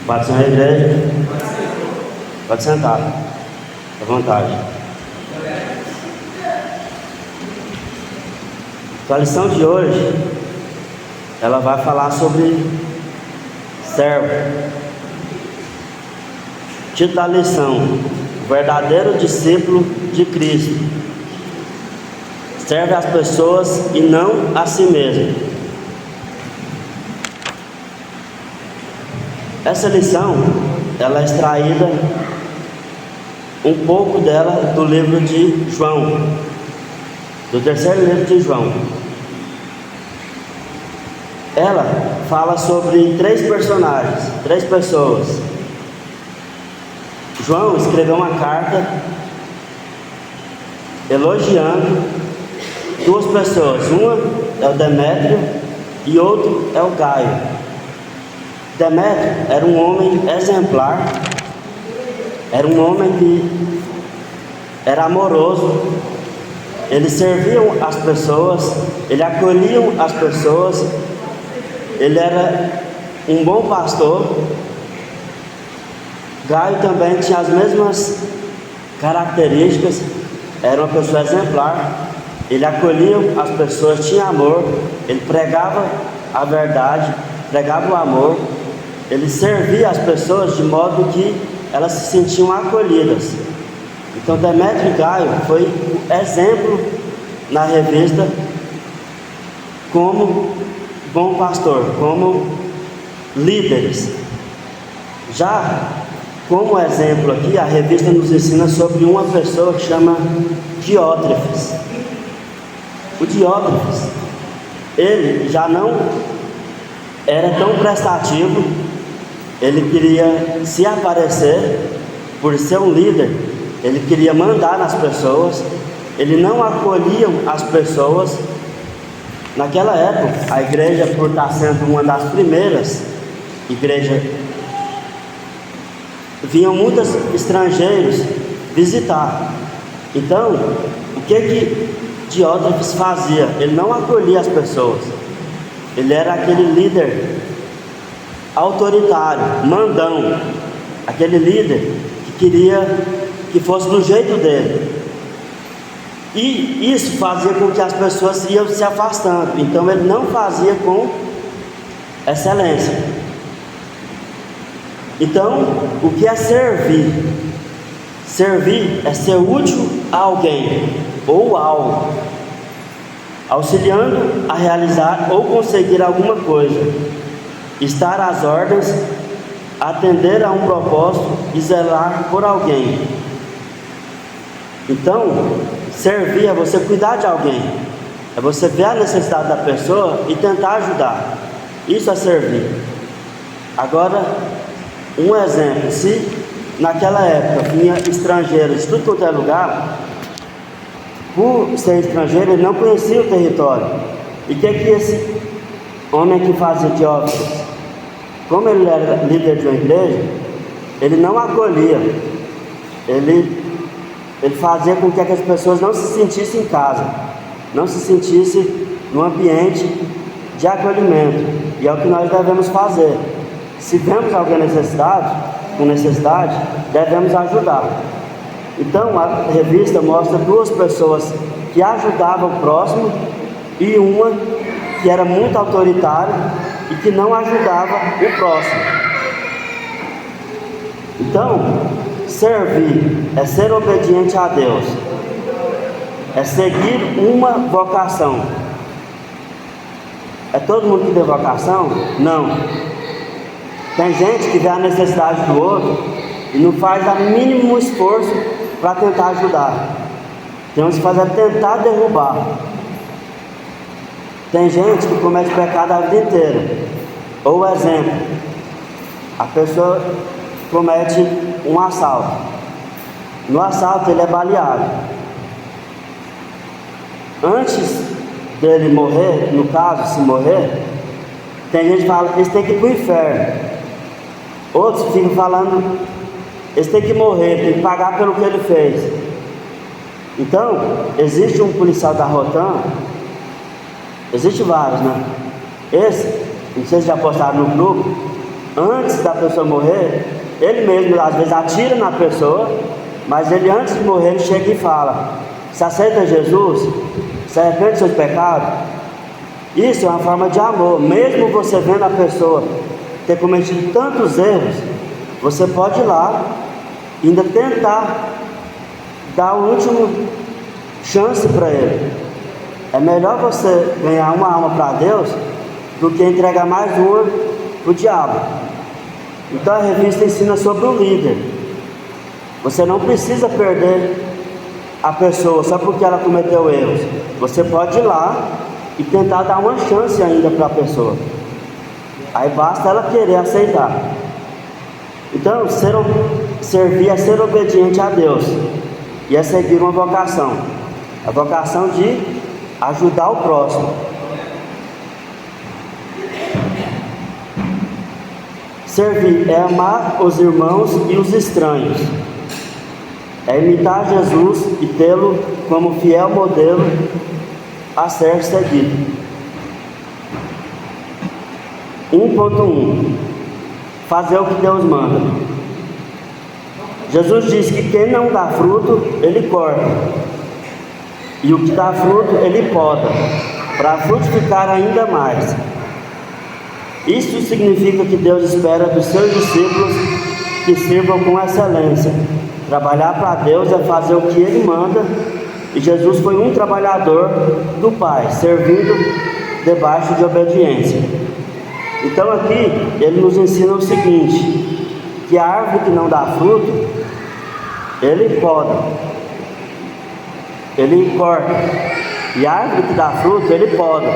Pode ser na igreja? Pode sentar. À vontade. Então, a lição de hoje, ela vai falar sobre servo. Título da lição: o verdadeiro discípulo de Cristo serve às pessoas e não a si mesmo. Essa lição, ela é extraída um pouco dela do livro de João, do terceiro livro de João. Ela fala sobre três personagens, três pessoas. João escreveu uma carta elogiando duas pessoas. Uma é o Demétrio e outro é o Gaio. Demétrio era um homem exemplar, era um homem que era amoroso, ele servia as pessoas, ele acolhia as pessoas, ele era um bom pastor. Gaio também tinha as mesmas características, era uma pessoa exemplar, ele acolhia as pessoas, tinha amor, ele pregava a verdade, pregava o amor, ele servia as pessoas de modo que elas se sentiam acolhidas. Então Demétrio e Gaio foi um exemplo na revista como bom pastor, como líderes. Já como exemplo aqui, a revista nos ensina sobre uma pessoa que chama Diótrefes. O Diótrefes, ele já não era tão prestativo, ele queria se aparecer, por ser um líder, ele queria mandar nas pessoas, ele não acolhia as pessoas. Naquela época, a igreja, por estar sendo uma das primeiras igrejas, vinham muitos estrangeiros visitar. Então, o que Diótrefes fazia? Ele não acolhia as pessoas, ele era aquele líder autoritário, mandão, aquele líder que queria que fosse do jeito dele, e isso fazia com que as pessoas iam se afastando. Então ele não fazia com excelência. Então, o que é servir? Servir é ser útil a alguém ou algo, auxiliando a realizar ou conseguir alguma coisa, estar às ordens, atender a um propósito e zelar por alguém. Então, servir é você cuidar de alguém, é você ver a necessidade da pessoa e tentar ajudar. Isso é servir. Agora, um exemplo: se naquela época vinha estrangeiros de tudo quanto é lugar, por ser estrangeiro, ele não conhecia o território. E o que esse homem aqui fazia? Diótrefes, como ele era líder de uma igreja, ele não acolhia, ele fazia com que as pessoas não se sentissem em casa, não se sentissem num ambiente de acolhimento. E é o que nós devemos fazer. Se vemos alguém com necessidade, devemos ajudar. Então a revista mostra duas pessoas que ajudavam o próximo e uma que era muito autoritária e que não ajudava o próximo. Então, servir é ser obediente a Deus, é seguir uma vocação. É todo mundo que tem vocação? Não. Tem gente que vê a necessidade do outro e não faz o mínimo esforço para tentar ajudar. Tem uns que fazem tentar derrubar. Tem gente que comete pecado a vida inteira. Ou exemplo, a pessoa comete um assalto. No assalto ele é baleado. Antes dele morrer, no caso, se morrer, tem gente que fala que eles têm que ir para o inferno. Outros ficam falando, eles têm que morrer, têm que pagar pelo que ele fez. Então, existe um policial da Rotan, existe vários, né? Esse, não sei se já postaram no grupo, antes da pessoa morrer, ele mesmo às vezes atira na pessoa, mas ele antes de morrer ele chega e fala: você aceita Jesus? Você arrepende dos seus pecados? Isso é uma forma de amor. Mesmo você vendo a pessoa ter cometido tantos erros, você pode ir lá e ainda tentar dar a última chance para ele. É melhor você ganhar uma alma para Deus do que entregar mais uma para o diabo. Então a revista ensina sobre o líder. Você não precisa perder a pessoa só porque ela cometeu erros. Você pode ir lá e tentar dar uma chance ainda para a pessoa. Aí basta ela querer aceitar. Então servir é ser obediente a Deus, e é seguir uma vocação, a vocação de ajudar o próximo. Servir é amar os irmãos e os estranhos, é imitar Jesus e tê-lo como fiel modelo a ser seguido. 1.1 Fazer o que Deus manda. Jesus diz que quem não dá fruto, ele corta, e o que dá fruto, ele poda, para frutificar ainda mais. Isso significa que Deus espera dos seus discípulos que sirvam com excelência. Trabalhar para Deus é fazer o que Ele manda, e Jesus foi um trabalhador do Pai, servindo debaixo de obediência. Então aqui Ele nos ensina o seguinte, que a árvore que não dá fruto, Ele poda, Ele corta, e a árvore que dá fruto, Ele poda.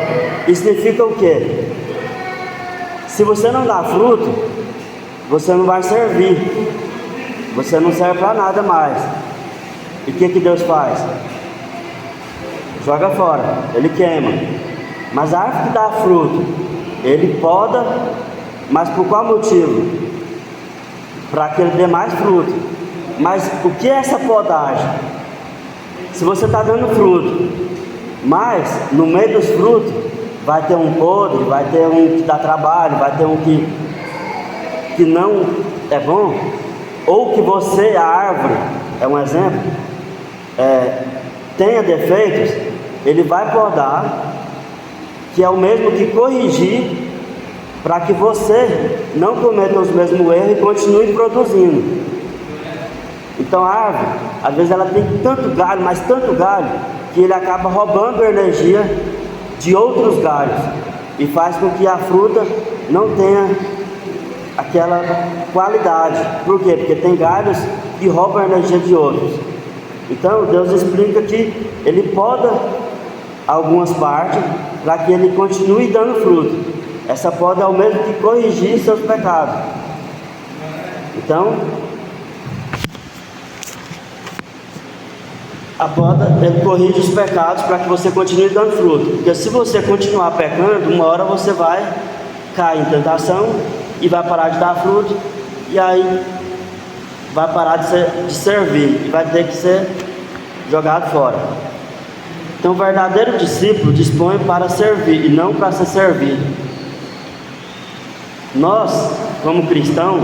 Isso significa o quê? Se você não dá fruto, você não vai servir, você não serve para nada mais. E o que Deus faz? Joga fora, Ele queima. Mas a árvore que dá fruto, Ele poda, mas por qual motivo? Para que ele dê mais fruto. Mas o que é essa podagem? Se você está dando fruto, mas no meio dos frutos vai ter um podre, vai ter um que dá trabalho, vai ter um que não é bom, ou que você, a árvore, é um exemplo, tenha defeitos, ele vai podar, que é o mesmo que corrigir, para que você não cometa os mesmos erros e continue produzindo. Então a árvore, às vezes ela tem tanto galho, mas tanto galho, que ele acaba roubando a energia de outros galhos e faz com que a fruta não tenha aquela qualidade. Por quê? Porque tem galhos que roubam a energia de outros. Então Deus explica que Ele poda algumas partes para que ele continue dando fruto. Essa poda é o mesmo que corrigir seus pecados. Então a poda, ele corrige os pecados para que você continue dando fruto. Porque se você continuar pecando, uma hora você vai cair em tentação e vai parar de dar fruto, e aí vai parar de servir e vai ter que ser jogado fora. Então o verdadeiro discípulo dispõe para servir e não para ser servido. Nós, como cristãos,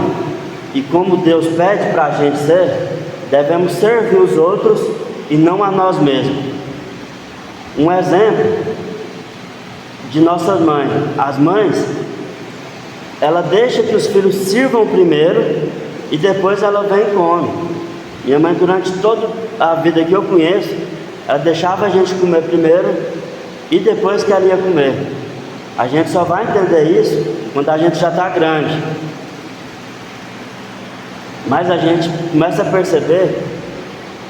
e como Deus pede para a gente ser, devemos servir os outros e não a nós mesmos. Um exemplo de nossas mães. As mães, ela deixa que os filhos sirvam primeiro e depois ela vem e come. Minha mãe, durante toda a vida que eu conheço, ela deixava a gente comer primeiro e depois que ela ia comer. A gente só vai entender isso quando a gente já está grande. Mas a gente começa a perceber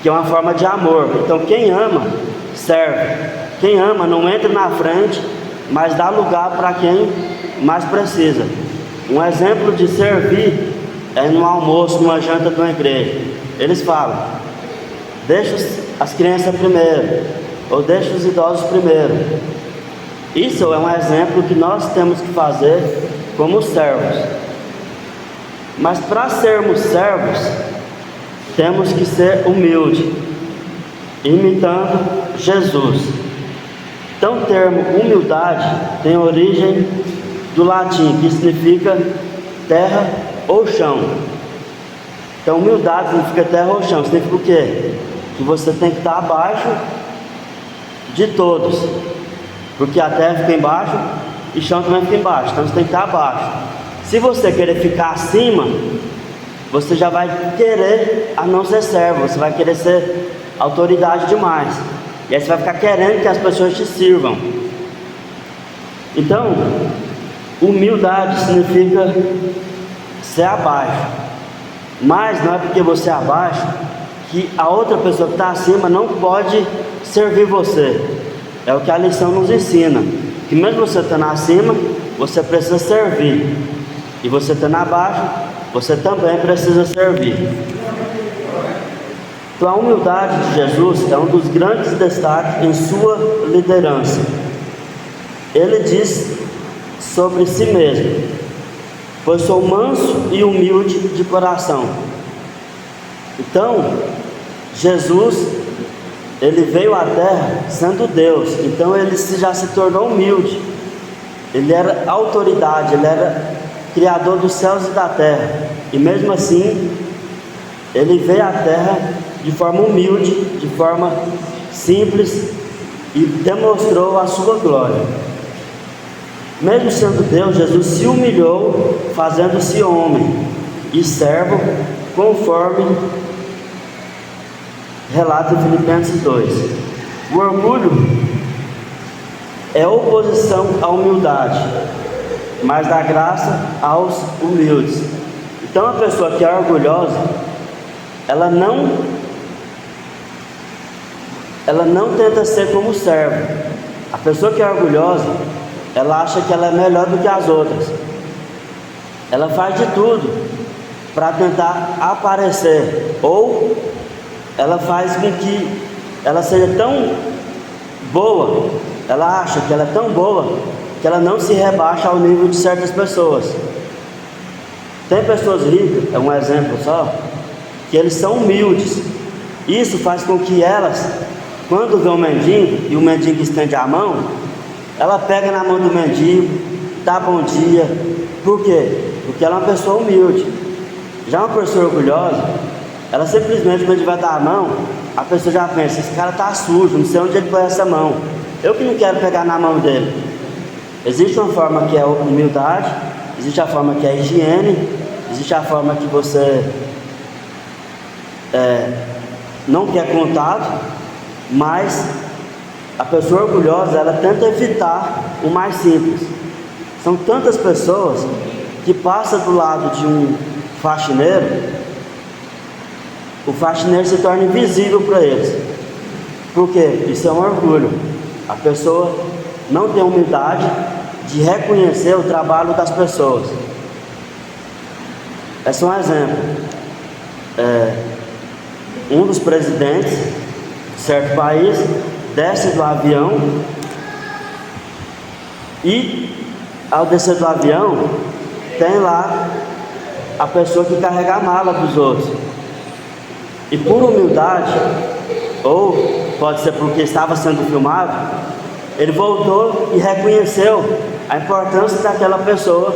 que é uma forma de amor. Então quem ama, serve. Quem ama não entra na frente, mas dá lugar para quem mais precisa. Um exemplo de servir é no almoço, numa janta de uma igreja. Eles falam, deixa as crianças primeiro, ou deixa os idosos primeiro. Isso é um exemplo que nós temos que fazer como servos. Mas para sermos servos, temos que ser humildes, imitando Jesus. Então o termo humildade tem origem do latim, que significa terra ou chão. Então, humildade significa terra ou chão. Significa o quê? Que você tem que estar abaixo de todos, porque a terra fica embaixo e o chão também fica embaixo. Então, você tem que estar abaixo. Se você querer ficar acima, você já vai querer a não ser servo, você vai querer ser autoridade demais, e aí você vai ficar querendo que as pessoas te sirvam. Então, humildade significa ser abaixo, mas não é porque você é abaixo que a outra pessoa que está acima não pode servir você. É o que a lição nos ensina, que mesmo você estando acima, você precisa servir, e você estando abaixo, você também precisa servir. Então, a humildade de Jesus é um dos grandes destaques em sua liderança. Ele diz sobre si mesmo: pois sou manso e humilde de coração. Então, Jesus, ele veio à terra sendo Deus, então ele já se tornou humilde. Ele era autoridade, ele era Criador dos céus e da terra, e mesmo assim, ele veio à terra de forma humilde, de forma simples, e demonstrou a sua glória. Mesmo sendo Deus, Jesus se humilhou, fazendo-se homem e servo, conforme relata em Filipenses 2. O orgulho é oposição à humildade, mas dá graça aos humildes. Então, a pessoa que é orgulhosa, ela não tenta ser como servo. A pessoa que é orgulhosa, ela acha que ela é melhor do que as outras. Ela faz de tudo para tentar aparecer, ou ela faz com que ela seja tão boa, ela acha que ela é tão boa, que ela não se rebaixa ao nível de certas pessoas. Tem pessoas ricas, é um exemplo só, que eles são humildes. Isso faz com que elas, quando vê um mendigo e o mendigo estende a mão, ela pega na mão do mendigo, dá bom dia. Por quê? Porque ela é uma pessoa humilde. Já uma pessoa orgulhosa, ela simplesmente, quando vai dar a mão, a pessoa já pensa: esse cara está sujo, não sei onde ele põe essa mão, eu que não quero pegar na mão dele. Existe uma forma que é humildade, existe a forma que é higiene, existe a forma que você não quer contato, mas a pessoa orgulhosa, ela tenta evitar o mais simples. São tantas pessoas que passam do lado de um faxineiro, o faxineiro se torna invisível para eles. Por quê? Isso é um orgulho. A pessoa não tem humildade de reconhecer o trabalho das pessoas. Esse é um exemplo. Um dos presidentes de certo país desce do avião, e ao descer do avião tem lá a pessoa que carrega a mala dos outros, e por humildade, ou pode ser porque estava sendo filmado, ele voltou e reconheceu a importância daquela pessoa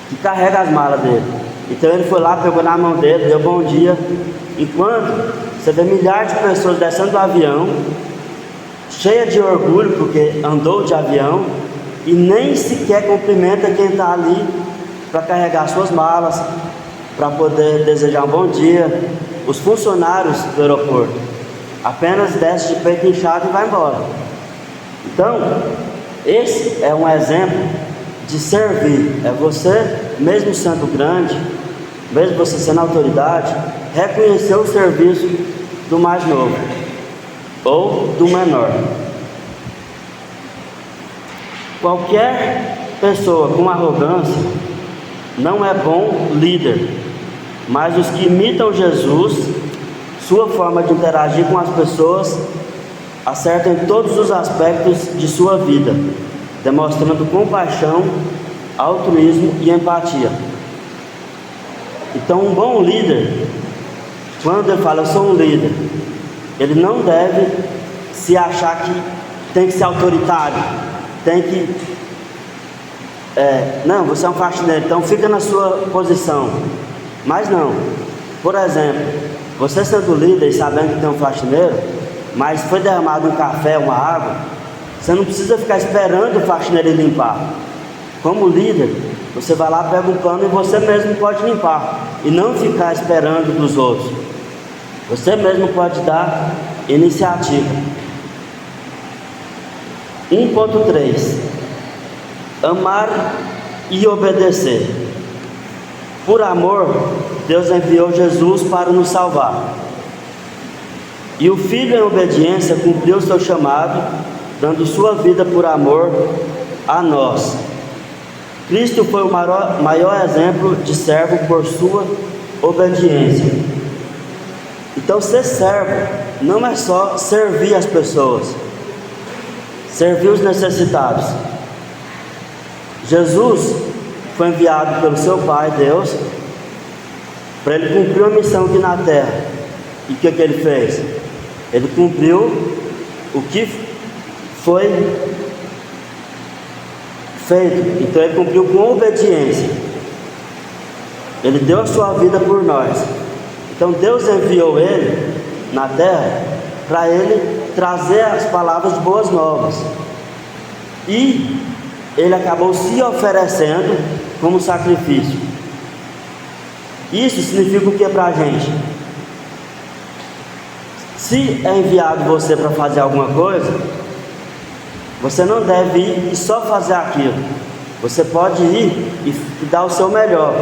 que carrega as malas dele. Então ele foi lá, pegou na mão dele, deu bom dia. Enquanto você vê milhares de pessoas descendo do avião, cheia de orgulho porque andou de avião, e nem sequer cumprimenta quem está ali para carregar suas malas, para poder desejar um bom dia. Os funcionários do aeroporto apenas desce de peito inchado e vai embora. Então, esse é um exemplo de servir. É você, mesmo sendo grande, mesmo você sendo autoridade, reconhecer o serviço do mais novo ou do menor. Qualquer pessoa com arrogância não é bom líder, mas os que imitam Jesus, sua forma de interagir com as pessoas, acertam em todos os aspectos de sua vida, demonstrando compaixão, altruísmo e empatia. Então, um bom líder, quando ele fala eu sou um líder, ele não deve se achar que tem que ser autoritário, tem que não, você é um faxineiro, então fica na sua posição. Mas não. Por exemplo, você sendo líder e sabendo que tem um faxineiro, mas foi derramado um café, uma água, você não precisa ficar esperando o faxineiro limpar. Como líder, você vai lá, pega um pano e você mesmo pode limpar, e não ficar esperando dos outros. Você mesmo pode dar iniciativa. 1.3 Amar e obedecer. Por amor, Deus enviou Jesus para nos salvar. E o Filho, em obediência, cumpriu o seu chamado, dando sua vida por amor a nós. Cristo foi o maior exemplo de servo por sua obediência. Então, ser servo não é só servir as pessoas, servir os necessitados. Jesus foi enviado pelo seu Pai, Deus, para ele cumprir uma missão aqui na terra. E o que ele fez? Ele cumpriu o que foi feito. Então ele cumpriu com obediência. Ele deu a sua vida por nós. Então Deus enviou ele na terra para ele trazer as palavras de boas novas. E ele acabou se oferecendo como sacrifício. Isso significa o que para a gente? Se é enviado você para fazer alguma coisa, você não deve ir e só fazer aquilo. Você pode ir e dar o seu melhor.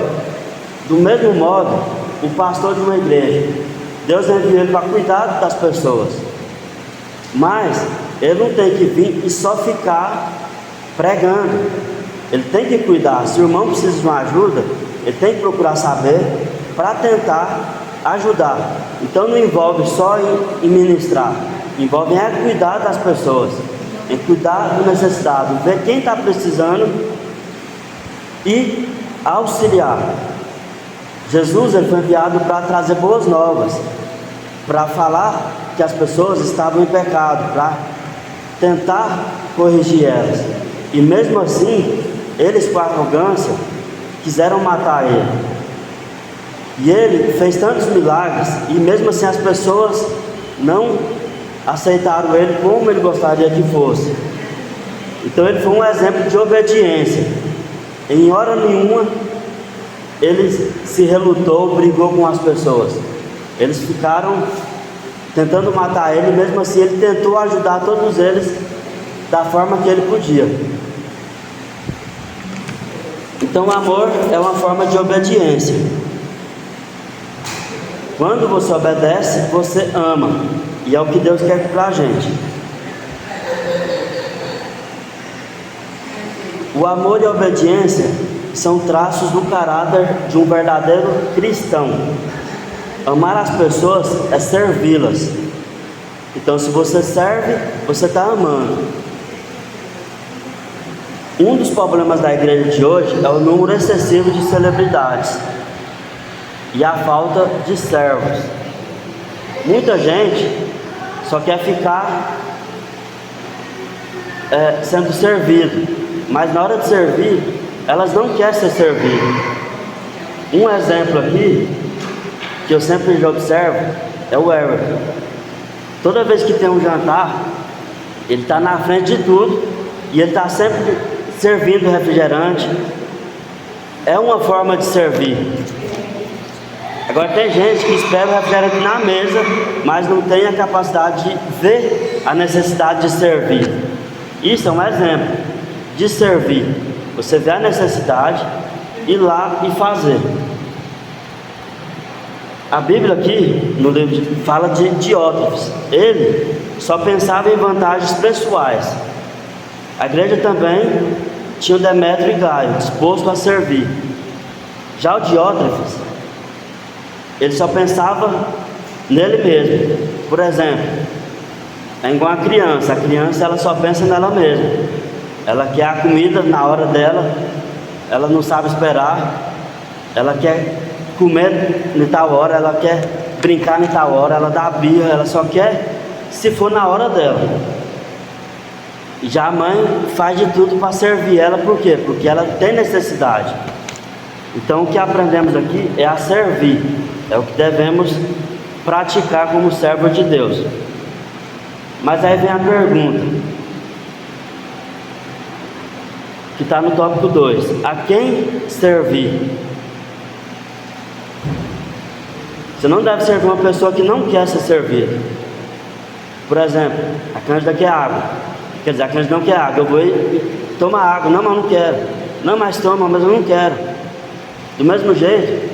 Do mesmo modo, o pastor de uma igreja, Deus enviou ele para cuidar das pessoas, mas ele não tem que vir e só ficar pregando. Ele tem que cuidar. Se o irmão precisa de uma ajuda, ele tem que procurar saber para tentar ajudar. Então não envolve só em ministrar, envolve em cuidar das pessoas, em cuidar do necessitado, ver quem está precisando e auxiliar. Jesus ele foi enviado para trazer boas novas, para falar que as pessoas estavam em pecado, para tentar corrigir elas. E mesmo assim, eles com arrogância quiseram matar ele. E ele fez tantos milagres, e mesmo assim as pessoas não aceitaram ele como ele gostaria que fosse. Então ele foi um exemplo de obediência. Em hora nenhuma ele se relutou, brigou com as pessoas. Eles ficaram tentando matar ele, mesmo assim ele tentou ajudar todos eles da forma que ele podia. Então o amor é uma forma de obediência. Quando você obedece, você ama, e é o que Deus quer para a gente. O amor e a obediência são traços do caráter de um verdadeiro cristão. Amar as pessoas é servi-las. Então, se você serve, você está amando. Um dos problemas da igreja de hoje é o número excessivo de celebridades e a falta de servos. Muita gente só quer ficar sendo servido, mas na hora de servir, elas não querem ser servidas. Um exemplo aqui, que eu sempre observo, é o Everton. Toda vez que tem um jantar, ele está na frente de tudo, e ele está sempre servindo refrigerante. É uma forma de servir. Agora tem gente que espera o refrigerante na mesa, mas não tem a capacidade de ver a necessidade de servir. Isso é um exemplo de servir. Você vê a necessidade, ir lá e fazer. A Bíblia aqui, no livro, fala de Diótrefes. Ele só pensava em vantagens pessoais. A igreja também tinha o Demétrio e Gaio, disposto a servir. Já o Diótrefes, ele só pensava nele mesmo. Por exemplo, é igual a criança ela só pensa nela mesma. Ela quer a comida na hora dela, ela não sabe esperar, ela quer comer em tal hora, ela quer brincar em tal hora, ela dá birra, ela só quer se for na hora dela. E já a mãe faz de tudo para servir ela, por quê? Porque ela tem necessidade. Então o que aprendemos aqui é a servir, é o que devemos praticar como servo de Deus. Mas aí vem a pergunta, que está no tópico 2: a quem servir? Você não deve servir uma pessoa que não quer ser servida. Por exemplo, a Cândida quer água. Quer dizer, a Cândida não quer água. Eu vou e toma água. Não, mas eu não quero. Não, mas toma, mas eu não quero. Do mesmo jeito,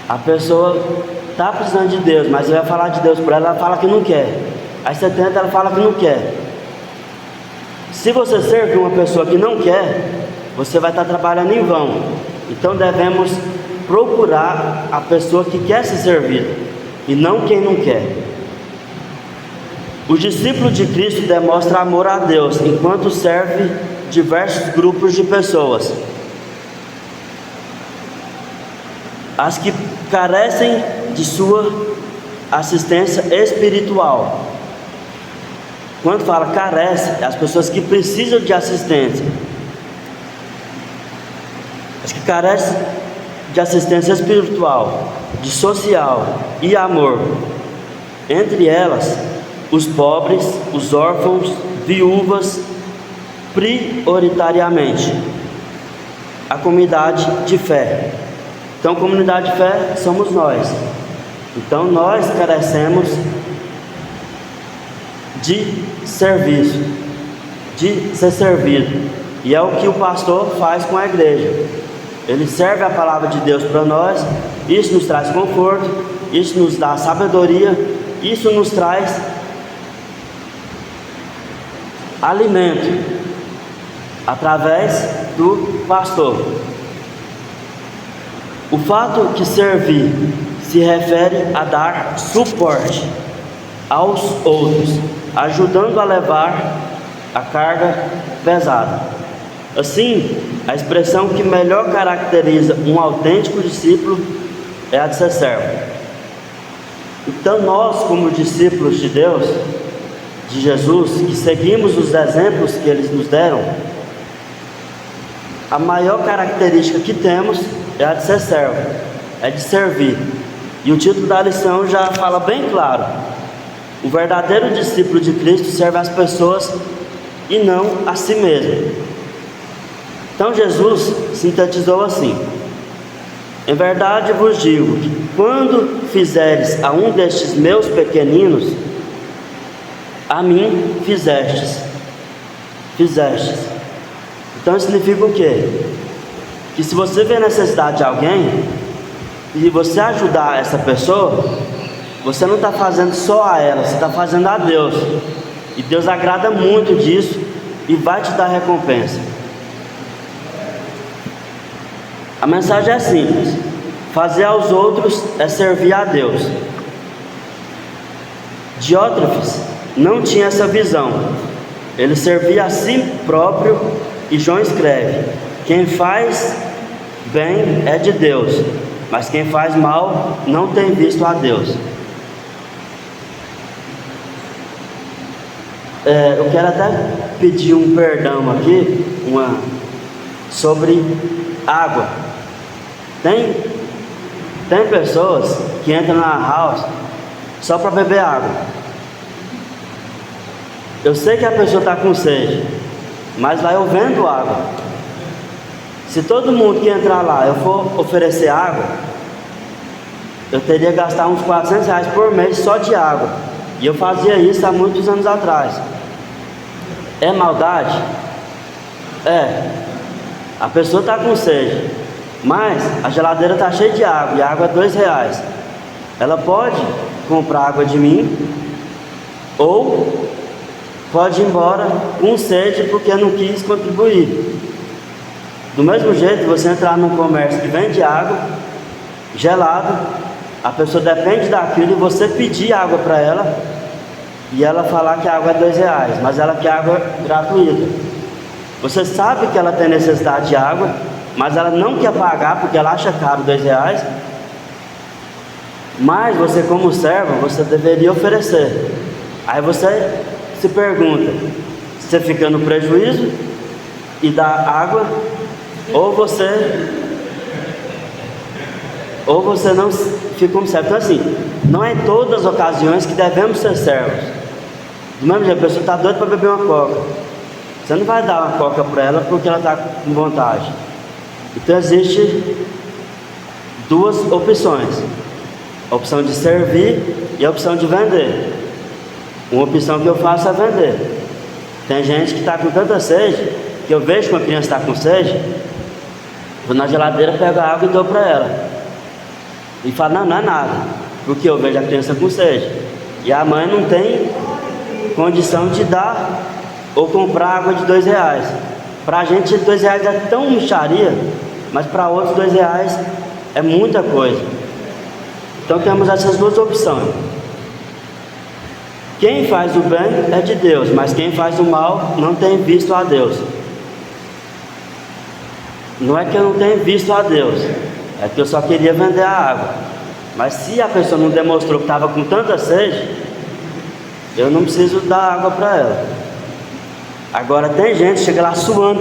a pessoa está precisando de Deus, mas você vai falar de Deus para ela, ela fala que não quer. Aí você tenta, ela fala que não quer. Se você servir uma pessoa que não quer, você vai estar trabalhando em vão. Então devemos procurar a pessoa que quer ser servida e não quem não quer. O discípulo de Cristo demonstra amor a Deus enquanto serve diversos grupos de pessoas. As que carecem de sua assistência espiritual. Quando fala carece, as pessoas que precisam de assistência. As que carecem de assistência espiritual, de social e amor. Entre elas, os pobres, os órfãos, viúvas, prioritariamente. A comunidade de fé. Então, comunidade de fé somos nós. Então, nós carecemos de serviço, de ser servido. E é o que o pastor faz com a igreja. Ele serve a palavra de Deus para nós. Isso nos traz conforto, isso nos dá sabedoria, isso nos traz alimento através do pastor. O fato que servir se refere a dar suporte aos outros, ajudando a levar a carga pesada. Assim, a expressão que melhor caracteriza um autêntico discípulo é a de ser servo. Então nós, como discípulos de Deus, de Jesus, que seguimos os exemplos que eles nos deram, a maior característica que temos é a de ser servo, é de servir. E o título da lição já fala bem claro: o verdadeiro discípulo de Cristo serve as pessoas e não a si mesmo. Então Jesus sintetizou assim: em verdade vos digo que quando fizeres a um destes meus pequeninos, a mim fizestes. Então significa o quê? Que se você vê a necessidade de alguém e você ajudar essa pessoa, você não está fazendo só a ela, você está fazendo a Deus. E Deus agrada muito disso e vai te dar recompensa. A mensagem é simples: fazer aos outros é servir a Deus. Diótrefes não tinha essa visão. Ele servia a si próprio, e João escreve: quem faz bem é de Deus, mas quem faz mal não tem visto a Deus. Eu quero até pedir um perdão aqui, sobre água. Tem pessoas que entram na house só para beber água. Eu sei que a pessoa está com sede, mas lá eu vendo água. Se todo mundo que entrar lá eu for oferecer água, eu teria que gastar uns R$400 por mês só de água. E eu fazia isso há muitos anos atrás. É maldade? É. A pessoa está com sede, mas a geladeira está cheia de água, e a água é R$2. Ela pode comprar água de mim, ou pode ir embora com sede porque não quis contribuir. Do mesmo jeito, você entrar num comércio que vende água gelada, a pessoa depende daquilo, e você pedir água para ela, e ela falar que a água é R$2, mas ela quer água gratuita. Você sabe que ela tem necessidade de água, mas ela não quer pagar porque ela acha caro R$2. Mas você, como servo, você deveria oferecer. Aí você se pergunta: você fica no prejuízo e dá água, ou você não fica como servo. Então assim, não é em todas as ocasiões que devemos ser servos. Do mesmo jeito, a pessoa está doida para beber uma coca, você não vai dar uma coca para ela porque ela está com vontade. Então existe duas opções: a opção de servir e a opção de vender. Uma opção que eu faço é vender. Tem gente que está com tanta sede, que eu vejo que uma criança está com sede, vou na geladeira, pego a água e dou para ela. E falo, não é nada, porque eu vejo a criança com sede. E a mãe não tem condição de dar ou comprar água de R$2. Para a gente R$2 é tão mixaria, mas para outros R$2 é muita coisa. Então temos essas duas opções. Quem faz o bem é de Deus, mas quem faz o mal não tem visto a Deus. Não é que eu não tenho visto a Deus, é que eu só queria vender a água. Mas se a pessoa não demonstrou que estava com tanta sede, eu não preciso dar água para ela. Agora tem gente que chega lá suando,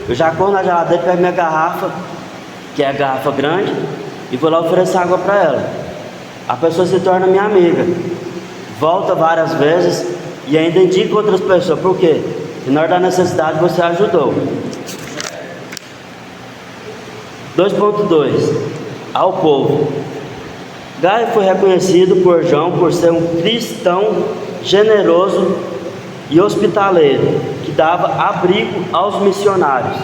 eu já corro na geladeira, pego minha garrafa, que é a garrafa grande, e vou lá oferecer água para ela. A pessoa se torna minha amiga, volta várias vezes e ainda indica outras pessoas. Por quê? Porque na hora da necessidade você ajudou. 2.2 Ao povo. Gaio foi reconhecido por João por ser um cristão generoso e hospitaleiro, que dava abrigo aos missionários.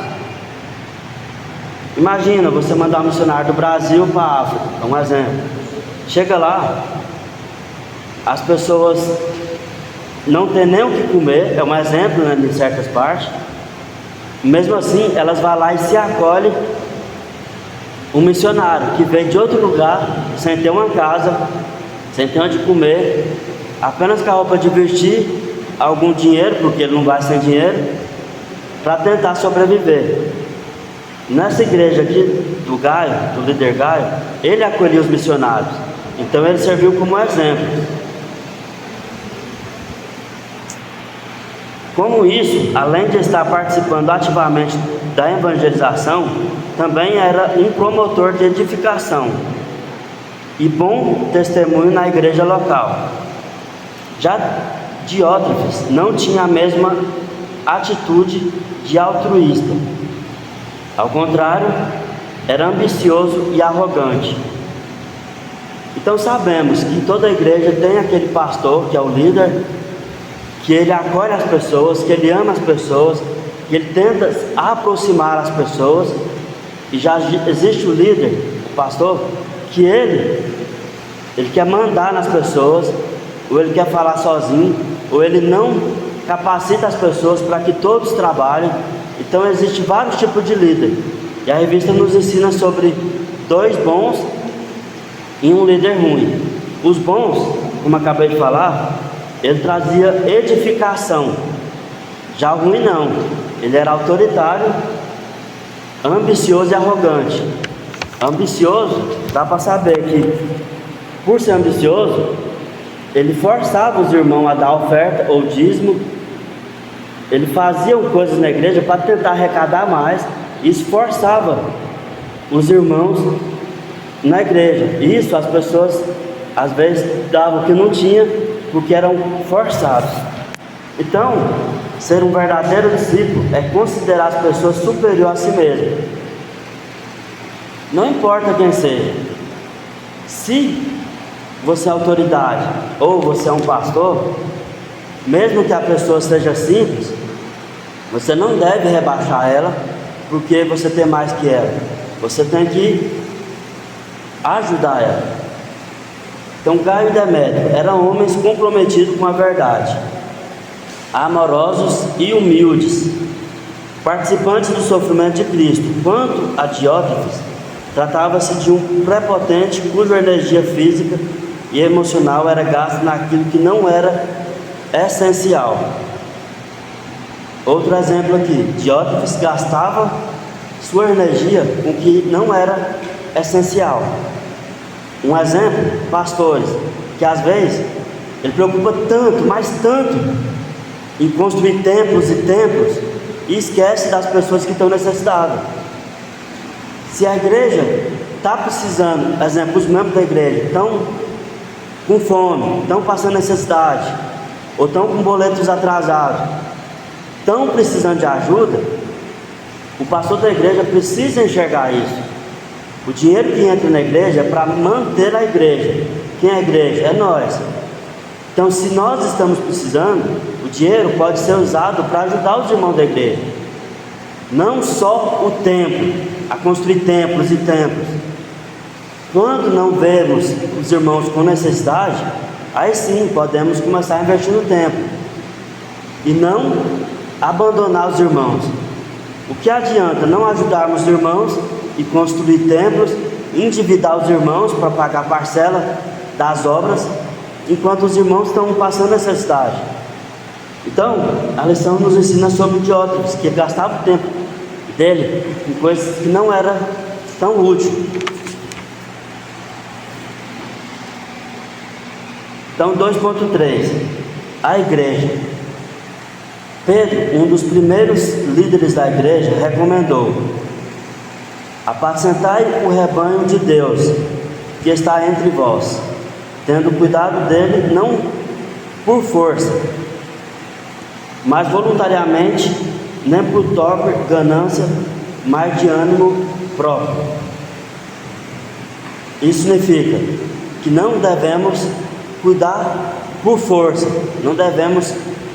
Imagina você mandar um missionário do Brasil para a África, é um exemplo. Chega lá, as pessoas não têm nem o que comer, é um exemplo, né, em certas partes. Mesmo assim, elas vão lá e se acolhem um missionário que veio de outro lugar, sem ter uma casa, sem ter onde comer, apenas com a roupa de vestir, algum dinheiro, porque ele não vai sem dinheiro, para tentar sobreviver. Nessa igreja aqui do Gaio, do líder Gaio, ele acolheu os missionários, então ele serviu como exemplo. Como isso, além de estar participando ativamente da evangelização, também era um promotor de edificação e bom testemunho na igreja local. Já Diótrefes não tinha a mesma atitude de altruísta. Ao contrário, era ambicioso e arrogante. Então sabemos que toda a igreja tem aquele pastor que é o líder, que ele acolhe as pessoas, que ele ama as pessoas, que ele tenta aproximar as pessoas. E já existe o líder, o pastor, que ele quer mandar nas pessoas, ou ele quer falar sozinho, ou ele não capacita as pessoas para que todos trabalhem. Então existem vários tipos de líder, e a revista nos ensina sobre 2 bons e um líder ruim. Os bons, como acabei de falar, ele trazia edificação. Já o ruim não, ele era autoritário, ambicioso e arrogante. Ambicioso, dá para saber que, por ser ambicioso, ele forçava os irmãos a dar oferta ou dízimo. Ele fazia coisas na igreja para tentar arrecadar mais e esforçava os irmãos na igreja. Isso as pessoas às vezes davam o que não tinha porque eram forçados. Então, ser um verdadeiro discípulo é considerar as pessoas superior a si mesmo. Não importa quem seja. Se você é autoridade ou você é um pastor, mesmo que a pessoa seja simples, você não deve rebaixar ela porque você tem mais que ela. Você tem que ajudar ela. Então Gaio e Demétrio eram homens comprometidos com a verdade, amorosos e humildes, participantes do sofrimento de Cristo. Quanto a Diótrefes, tratava-se de um prepotente cuja energia física e emocional era gasta naquilo que não era essencial. Outro exemplo aqui: Diótrefes gastava sua energia com o que não era essencial. Um exemplo: pastores, que às vezes ele preocupa tanto, mas tanto, em construir templos e templos e esquece das pessoas que estão necessitadas. Se a igreja está precisando, exemplo, os membros da igreja estão com fome, estão passando necessidade, ou estão com boletos atrasados, estão precisando de ajuda, o pastor da igreja precisa enxergar isso. O dinheiro que entra na igreja é para manter a igreja. Quem é a igreja? É nós. Então, se nós estamos precisando, o dinheiro pode ser usado para ajudar os irmãos da igreja. Não só o templo, a construir templos e templos. Quando não vemos os irmãos com necessidade, aí sim podemos começar a investir no templo. E não abandonar os irmãos. O que adianta não ajudarmos os irmãos e construir templos, endividar os irmãos para pagar a parcela das obras, enquanto os irmãos estão passando necessidade? Então, a lição nos ensina sobre Diótrefes, que gastava o tempo dele em coisas que não era tão útil. Então, 2.3, a igreja. Pedro, um dos primeiros líderes da igreja, recomendou: apacentai o rebanho de Deus que está entre vós, tendo cuidado dele não por força, mas voluntariamente, nem por torpe ganância, mas de ânimo próprio. Isso significa que não devemos cuidar por força, não devemos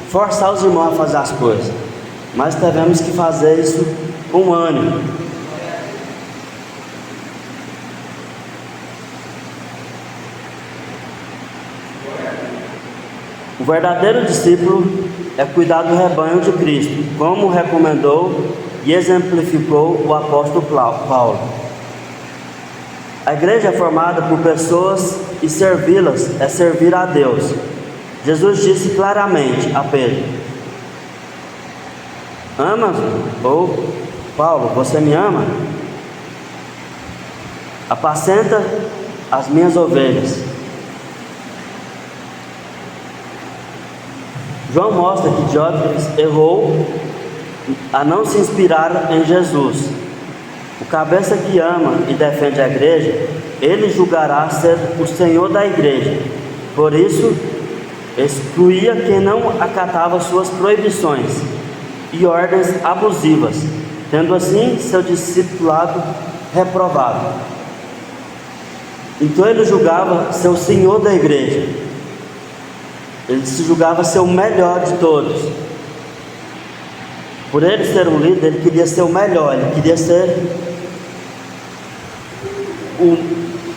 forçar os irmãos a fazer as coisas, mas devemos que fazer isso com ânimo. O verdadeiro discípulo é cuidar do rebanho de Cristo, como recomendou e exemplificou o apóstolo Paulo. A igreja é formada por pessoas e servi-las é servir a Deus. Jesus disse claramente a Pedro: amas-me? Ou Paulo, você me ama? Apacenta as minhas ovelhas. João mostra que Diótrefes errou a não se inspirar em Jesus. O cabeça que ama e defende a igreja, ele julgará ser o Senhor da igreja. Por isso, excluía quem não acatava suas proibições e ordens abusivas, tendo assim seu discipulado reprovado. Então ele julgava ser o Senhor da igreja. Ele se julgava ser o melhor de todos. Por ele ser um líder, ele queria ser o melhor, ele queria ser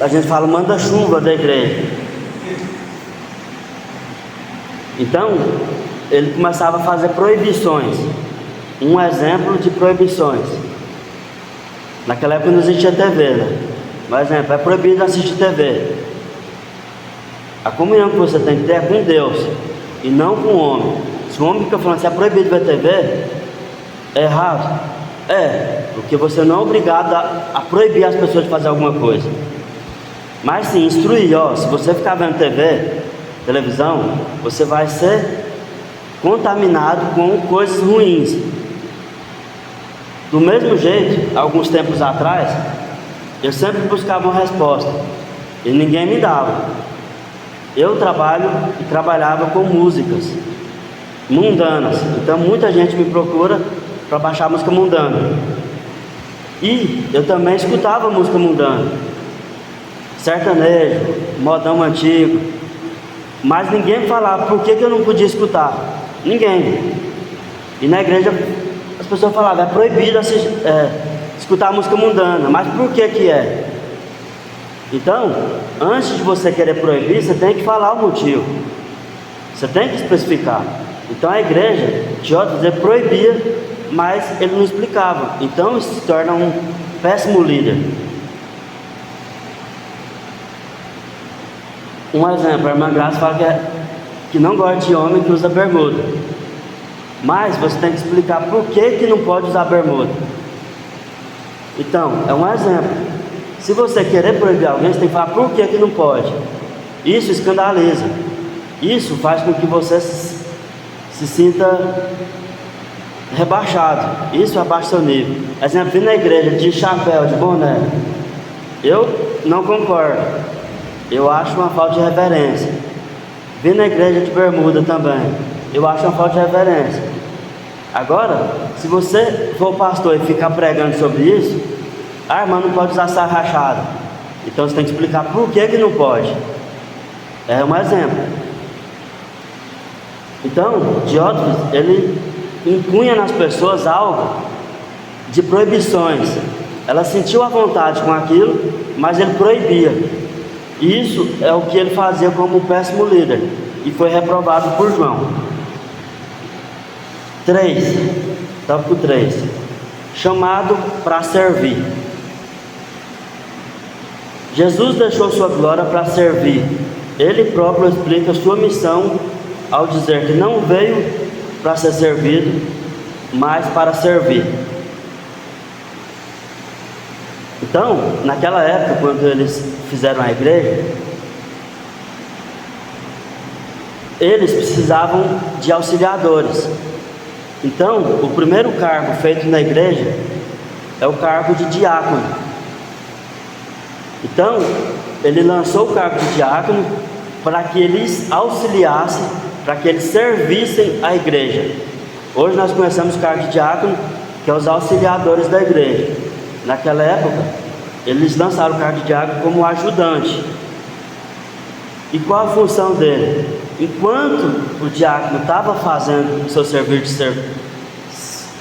a gente fala, manda-chuva da igreja. Então, ele começava a fazer proibições. Um exemplo de proibições. Naquela época não existia TV, né? Por exemplo, é proibido assistir TV. A comunhão que você tem que ter é com Deus e não com o homem. Se o homem fica falando que é proibido ver TV, é errado. É, porque você não é obrigado a proibir as pessoas de fazer alguma coisa. Mas sim, instruir, ó, se você ficar vendo televisão, você vai ser contaminado com coisas ruins. Do mesmo jeito, alguns tempos atrás, eu sempre buscava uma resposta e ninguém me dava. Eu trabalhava com músicas mundanas, então muita gente me procura para baixar música mundana. E eu também escutava música mundana, sertanejo, modão antigo, mas ninguém me falava por que eu não podia escutar. Ninguém. E na igreja as pessoas falavam, é proibido escutar música mundana, mas por que é? Então, antes de você querer proibir, você tem que falar o motivo, você tem que especificar. Então a igreja, Diótrefes, proibia, mas ele não explicava. Então isso se torna um péssimo líder. Um exemplo, a irmã Graça fala que não gosta de homem que usa bermuda, mas você tem que explicar por que não pode usar bermuda. Então, é um exemplo. Se você querer proibir alguém, você tem que falar por que não pode. Isso escandaliza. Isso faz com que você se sinta rebaixado. Isso abaixa seu nível. Exemplo, vir na igreja de chapéu, de boné, eu não concordo. Eu acho uma falta de reverência. Vir na igreja de bermuda também, eu acho uma falta de reverência. Agora, se você for pastor e ficar pregando sobre isso, a irmã não pode usar saia rachada. Então você tem que explicar por que não pode. É um exemplo. Então, Diótrefes, ele impunha nas pessoas algo de proibições. Ela sentiu a vontade com aquilo, mas ele proibia. E isso é o que ele fazia como um péssimo líder, e foi reprovado por João. 3, tópico 3, chamado para servir. Jesus deixou sua glória para servir. Ele próprio explica sua missão ao dizer que não veio para ser servido, mas para servir. Então, naquela época, quando eles fizeram a igreja, eles precisavam de auxiliadores. Então, o primeiro cargo feito na igreja é o cargo de diácono. Então, ele lançou o cargo de diácono para que eles auxiliassem, para que eles servissem a igreja. Hoje nós conhecemos o cargo de diácono, que é os auxiliadores da igreja. Naquela época, eles lançaram o cargo de diácono como ajudante. E qual a função dele? Enquanto o diácono estava fazendo o seu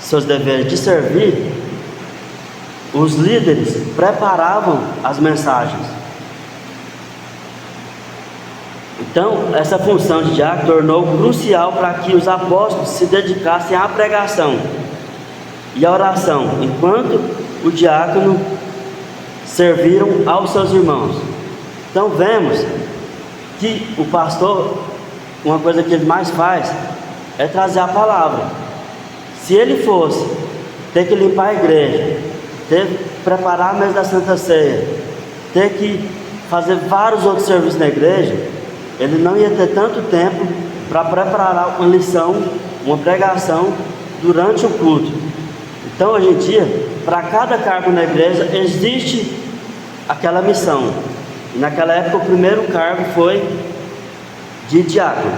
seus deveres de servir, os líderes preparavam as mensagens. Então, essa função de diácono tornou crucial para que os apóstolos se dedicassem à pregação e à oração, enquanto o diácono serviram aos seus irmãos. Então, vemos que o pastor, uma coisa que ele mais faz é trazer a palavra. Se ele fosse ter que limpar a igreja, ter que preparar a mesa da Santa Ceia, ter que fazer vários outros serviços na igreja, ele não ia ter tanto tempo para preparar uma lição, uma pregação durante o culto. Então, hoje em dia, para cada cargo na igreja existe aquela missão. E naquela época o primeiro cargo foi de diácono.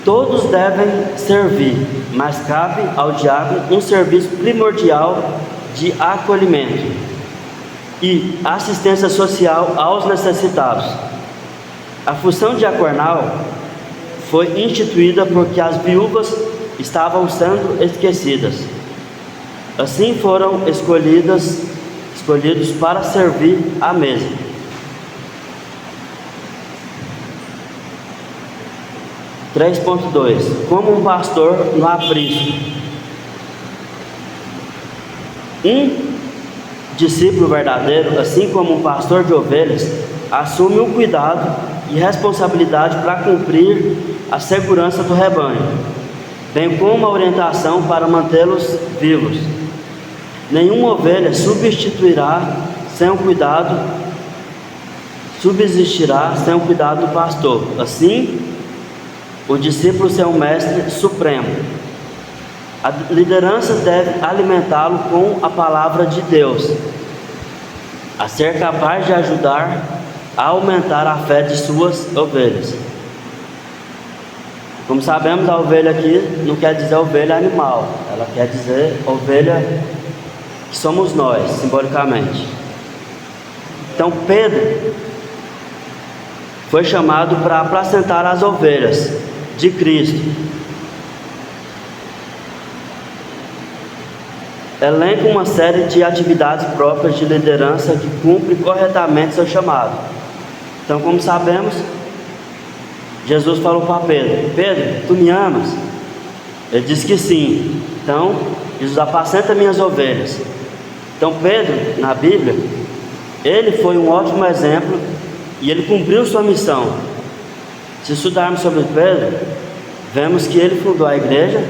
Todos devem servir, mas cabe ao diácono um serviço primordial de acolhimento e assistência social aos necessitados. A função diaconal foi instituída porque as viúvas estavam sendo esquecidas. Assim foram escolhidos para servir à mesa. (3.2) Como um pastor no aprisco. Um discípulo verdadeiro, assim como um pastor de ovelhas, assume o cuidado e responsabilidade para cumprir a segurança do rebanho, bem como a orientação para mantê-los vivos. Nenhuma ovelha subsistirá sem o cuidado do pastor. Assim, o discípulo é um mestre supremo. A liderança deve alimentá-lo com a palavra de Deus, a ser capaz de ajudar a aumentar a fé de suas ovelhas. Como sabemos, a ovelha aqui não quer dizer ovelha animal, ela quer dizer ovelha que somos nós, simbolicamente. Então Pedro foi chamado para apacentar as ovelhas de Cristo. Elenca uma série de atividades próprias de liderança que cumpre corretamente seu chamado. Então, como sabemos, Jesus falou para Pedro: Pedro, tu me amas? Ele disse que sim. Então, Jesus: apacenta minhas ovelhas. Então, Pedro, na Bíblia, ele foi um ótimo exemplo e ele cumpriu sua missão. Se estudarmos sobre Pedro, vemos que ele fundou a igreja,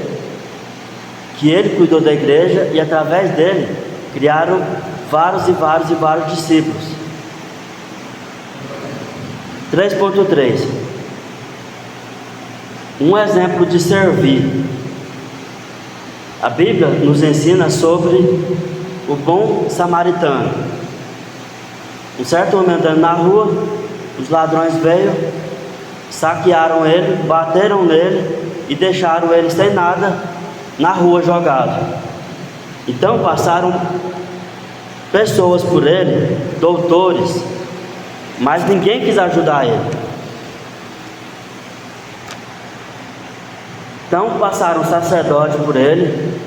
que ele cuidou da igreja e através dele criaram vários discípulos. 3.3 Um exemplo de servir. A Bíblia nos ensina sobre o bom samaritano. Um certo homem andando na rua, os ladrões veio, saquearam ele, bateram nele e deixaram ele sem nada na rua jogado. Então passaram pessoas por ele, doutores, mas ninguém quis ajudar ele. Então passaram sacerdotes por ele,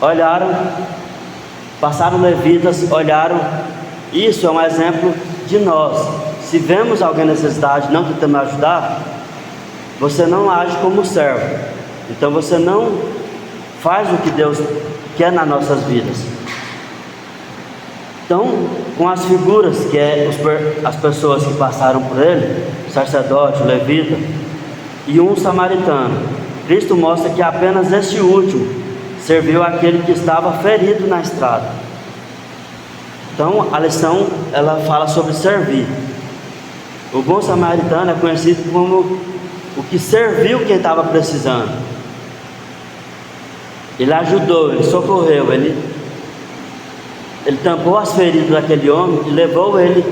olharam, passaram levitas, olharam. Isso é um exemplo de nós. Se vemos alguém em necessidade, não tentamos ajudar, você não age como servo. Então você não faz o que Deus quer nas nossas vidas. Então, com as figuras que as pessoas que passaram por ele, o sacerdote, o levita e um samaritano, Cristo mostra que apenas este último serviu aquele que estava ferido na estrada. Então a lição ela fala sobre servir. O bom samaritano é conhecido como o que serviu quem estava precisando. Ele ajudou, ele socorreu, ele tampou as feridas daquele homem e levou ele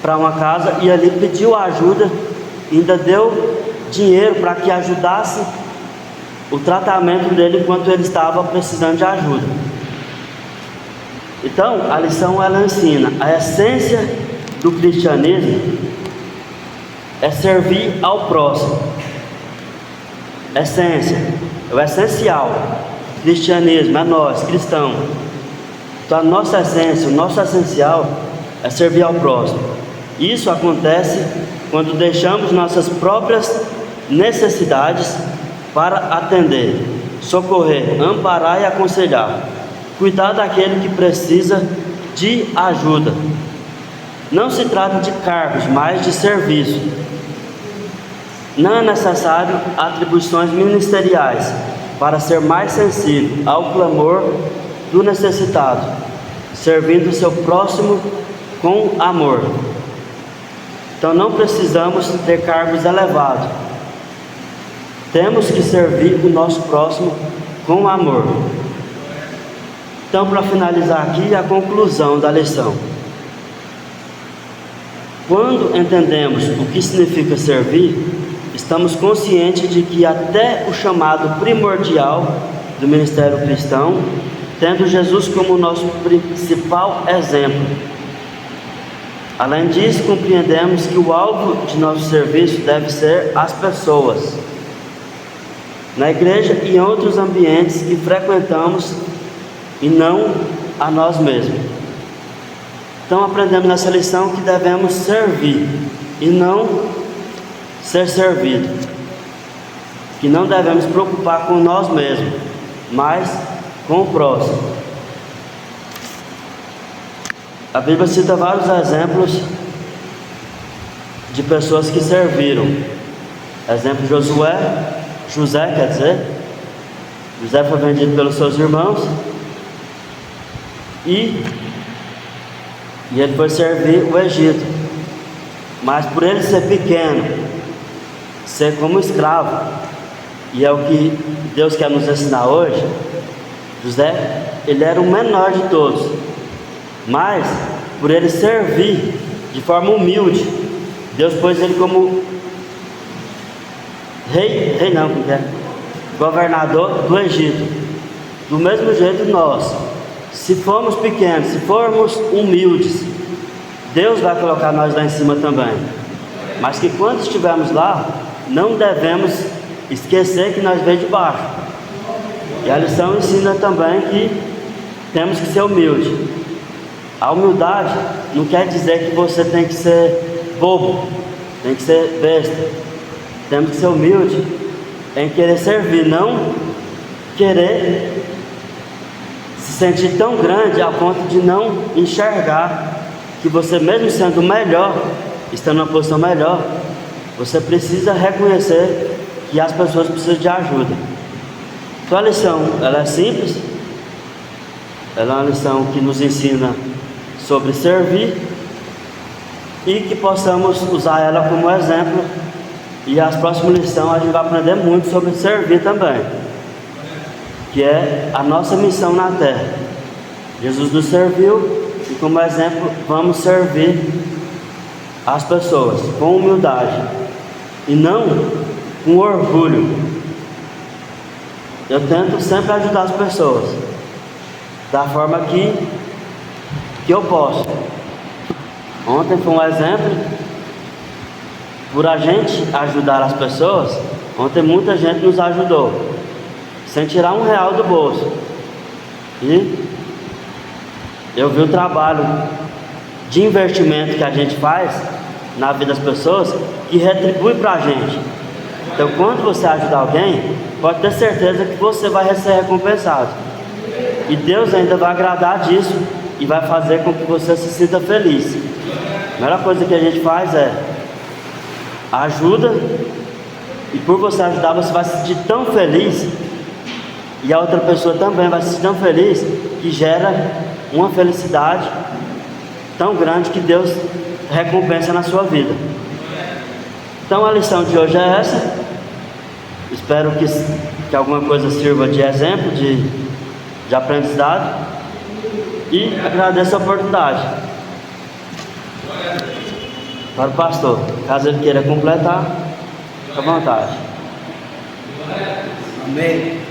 para uma casa e ali pediu ajuda, e ainda deu dinheiro para que ajudasse o tratamento dele enquanto ele estava precisando de ajuda. Então a lição ela ensina a essência do cristianismo é servir ao próximo. Essência, é o essencial. O cristianismo é nós, cristãos. Então a nossa essência, o nosso essencial é servir ao próximo. Isso acontece quando deixamos nossas próprias necessidades para atender, socorrer, amparar e aconselhar, cuidar daquele que precisa de ajuda. Não se trata de cargos, mas de serviço. Não é necessário atribuições ministeriais para ser mais sensível ao clamor do necessitado, servindo o seu próximo com amor. Então não precisamos ter cargos elevados. Temos que servir o nosso próximo com amor. Então, para finalizar aqui, a conclusão da lição. Quando entendemos o que significa servir, estamos conscientes de que até o chamado primordial do ministério cristão, tendo Jesus como nosso principal exemplo. Além disso, compreendemos que o alvo de nosso serviço deve ser as pessoas, na igreja e em outros ambientes que frequentamos, e não a nós mesmos. Então aprendemos nessa lição que devemos servir e não ser servido, que não devemos preocupar com nós mesmos, mas com o próximo. A Bíblia cita vários exemplos de pessoas que serviram. Exemplo de José, quer dizer, José foi vendido pelos seus irmãos e ele foi servir o Egito, mas por ele ser pequeno, ser como escravo, e é o que Deus quer nos ensinar hoje. José, ele era o menor de todos, mas por ele servir de forma humilde, Deus pôs ele como governador do Egito. Do mesmo jeito nós, se formos pequenos, se formos humildes, Deus vai colocar nós lá em cima também. Mas que quando estivermos lá, não devemos esquecer que nós veio de baixo. E a lição ensina também que temos que ser humildes. A humildade não quer dizer que você tem que ser bobo, tem que ser besta. Temos que ser humildes em querer servir, não querer se sentir tão grande a ponto de não enxergar que você, mesmo sendo melhor, estando numa posição melhor, você precisa reconhecer que as pessoas precisam de ajuda. Então a lição, ela é simples, ela é uma lição que nos ensina sobre servir e que possamos usar ela como exemplo E as próximas lições a gente vai aprender muito sobre servir também, que é a nossa missão na terra. Jesus nos serviu e, como exemplo, vamos servir as pessoas com humildade e não com orgulho. Eu tento sempre ajudar as pessoas da forma que eu posso. Ontem foi um exemplo. Por a gente ajudar as pessoas, ontem muita gente nos ajudou, sem tirar R$1 do bolso. E eu vi o trabalho de investimento que a gente faz na vida das pessoas, que retribui para a gente. Então, quando você ajudar alguém, pode ter certeza que você vai ser recompensado. E Deus ainda vai agradar disso e vai fazer com que você se sinta feliz. A melhor coisa que a gente faz é ajuda, e por você ajudar, você vai se sentir tão feliz, e a outra pessoa também vai se sentir tão feliz, que gera uma felicidade tão grande que Deus recompensa na sua vida. Então a lição de hoje é essa. Espero que alguma coisa sirva de exemplo, de aprendizado, e agradeço a oportunidade. Para o pastor, caso ele queira completar, fique à vontade. Amém.